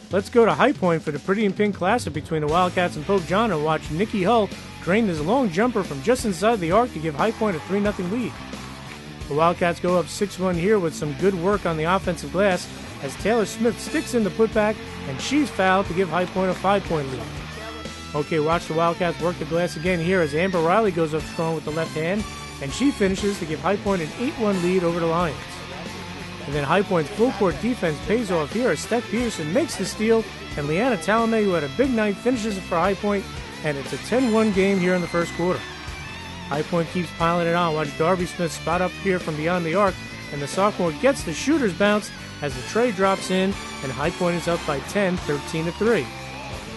Let's go to High Point for the Pretty in Pink Classic between the Wildcats and Pope John and watch Nicky Hull drain this long jumper from just inside the arc to give High Point a 3-0 lead. The Wildcats go up 6-1 here with some good work on the offensive glass as Taylor Smith sticks in the putback and she's fouled to give High Point a 5-point lead. Okay, watch the Wildcats work the glass again here as Amber Riley goes up strong with the left hand and she finishes to give High Point an 8-1 lead over the Lions. And then High Point's full-court defense pays off here as Steph Peterson makes the steal, and Leanna Talamay, who had a big night, finishes it for High Point, and it's a 10-1 game here in the first quarter. High Point keeps piling it on. Watch Darby Smith spot up here from beyond the arc, and the sophomore gets the shooter's bounce as the tray drops in, and High Point is up by 10, 13-3.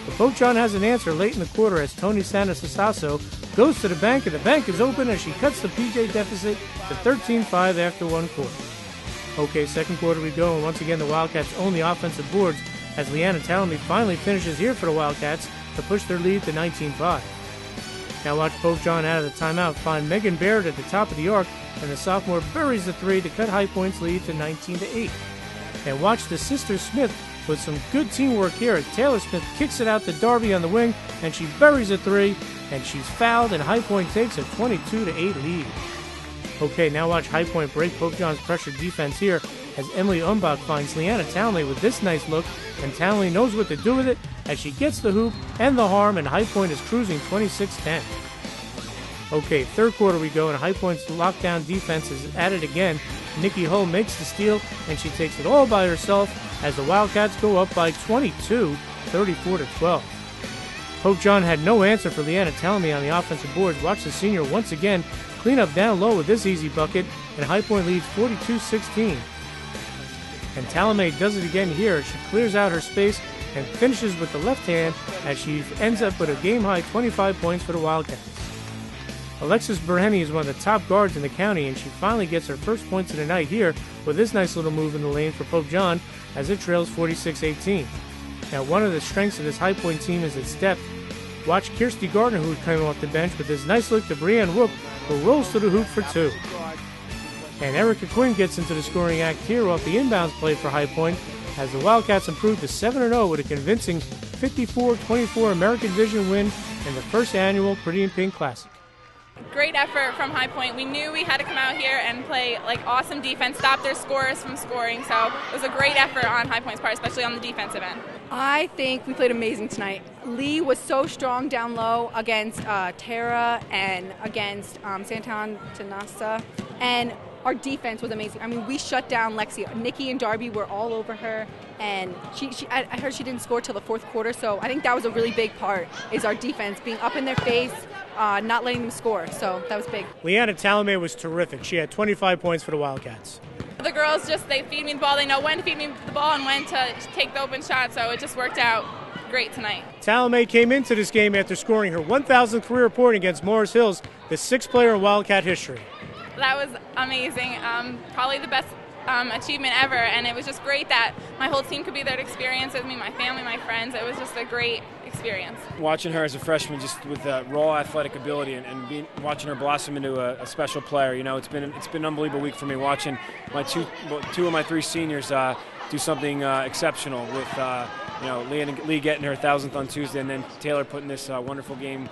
But Pope John has an answer late in the quarter as Tony Santasasso goes to the bank, and the bank is open as she cuts the PJ deficit to 13-5 after one quarter. Okay, second quarter we go, and once again the Wildcats own the offensive boards as Leanna Talamay finally finishes here for the Wildcats to push their lead to 19-5. Now watch Pope John out of the timeout find Megan Baird at the top of the arc, and the sophomore buries the three to cut High Point's lead to 19-8. And watch the sisters Smith with some good teamwork here as Taylor Smith kicks it out to Darby on the wing, and she buries a three, and she's fouled, and High Point takes a 22-8 lead. Okay, now watch High Point break Pope John's pressure defense here as Emily Umbach finds Leanna Townley with this nice look, and Townley knows what to do with it as she gets the hoop and the harm, and High Point is cruising 26-10. Okay, third quarter we go, and High Point's lockdown defense is at it again. Nicky Hull makes the steal, and she takes it all by herself as the Wildcats go up by 22, 34-12. Pope John had no answer for Leanna Townley on the offensive boards. Watch the senior once again clean up down low with this easy bucket, and High Point leads 42-16. And Talamay does it again here. She clears out her space and finishes with the left hand as she ends up with a game-high 25 points for the Wildcats. Alexis Berhenny is one of the top guards in the county, and she finally gets her first points of the night here with this nice little move in the lane for Pope John as it trails 46-18. Now, one of the strengths of this High Point team is its depth. Watch Kirsty Gardner, who came off the bench, with this nice look to Brianne Whoop, who rolls to the hoop for two. And Erica Quinn gets into the scoring act here off the inbounds play for High Point as the Wildcats improve to 7-0 with a convincing 54-24 American Vision win in the first annual Pretty in Pink Classic. Great effort from High Point. We knew we had to come out here and play awesome defense, stop their scorers from scoring. So it was a great effort on High Point's part, especially on the defensive end. I think we played amazing tonight. Lee was so strong down low against Tara and against Santan Tanasa, and our defense was amazing. I mean, we shut down Lexi. Nikki and Darby were all over her, and I heard she didn't score till the fourth quarter, so I think that was a really big part, is our defense being up in their face, not letting them score, so that was big. Leanna Talamay was terrific. She had 25 points for the Wildcats. The girls they feed me the ball. They know when to feed me the ball and when to take the open shot, so it just worked out great tonight. Talamay came into this game after scoring her 1,000th career point against Morris Hills, the sixth player in Wildcat history. That was amazing. Probably the best achievement ever, and it was just great that my whole team could be there to experience it with me, my family, my friends. It was just a great experience. Watching her as a freshman, just with raw athletic ability, and watching her blossom into a special player, it's been an unbelievable week for me. Watching my two of my three seniors do something exceptional with Lee getting her 1,000th on Tuesday, and then Taylor putting this wonderful game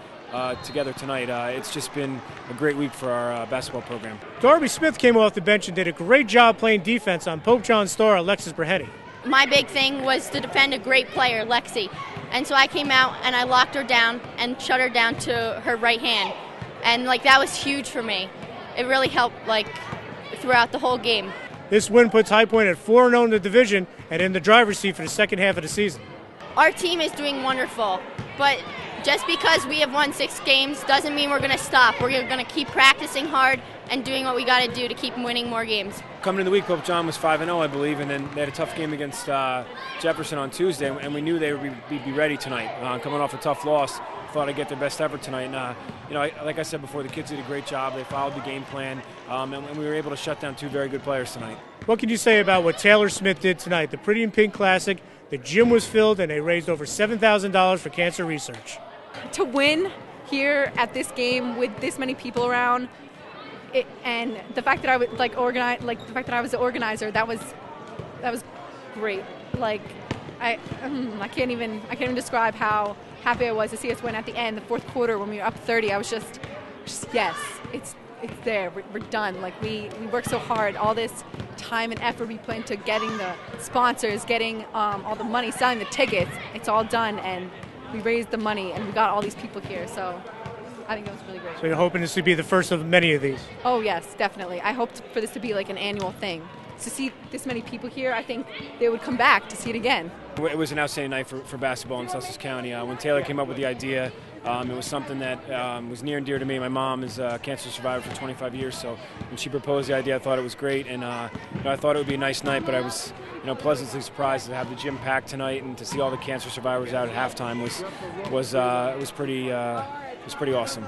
together tonight. It's just been a great week for our basketball program. Darby Smith came off the bench and did a great job playing defense on Pope John's star, Alexis Berhetti. My big thing was to defend a great player, Lexi. And so I came out and I locked her down and shut her down to her right hand. And that was huge for me. It really helped throughout the whole game. This win puts High Point at 4-0 in the division and in the driver's seat for the second half of the season. Our team is doing wonderful, but just because we have won 6 games doesn't mean we're going to stop. We're going to keep practicing hard and doing what we got to do to keep winning more games. Coming into the week, Pope John was 5-0, I believe, and then they had a tough game against Jefferson on Tuesday, and we knew they would be ready tonight. Coming off a tough loss, thought I'd get their best effort tonight. And, like I said before, the kids did a great job. They followed the game plan, and we were able to shut down 2 very good players tonight. What can you say about what Taylor Smith did tonight? The Pretty in Pink Classic, the gym was filled, and they raised over $7,000 for cancer research. To win here at this game with this many people around, and the fact that I was the fact that I was the organizer, that was great. I can't even describe how happy I was to see us win at the end, the fourth quarter when we were up 30. I was just yes, it's there. We're done. Like we worked so hard, all this time and effort we put into getting the sponsors, getting all the money, selling the tickets. It's all done, and we raised the money, and we got all these people here. So I think it was really great. So you're hoping this to be the first of many of these? Oh yes, definitely. I hoped for this to be like an annual thing. To see this many people here, I think they would come back to see it again. It was an outstanding night for basketball in Sussex County. When Taylor came up with the idea, it was something that was near and dear to me. My mom is a cancer survivor for 25 years, so when she proposed the idea, I thought it was great, and I thought it would be a nice night. But I was, pleasantly surprised to have the gym packed tonight and to see all the cancer survivors out at halftime was pretty awesome.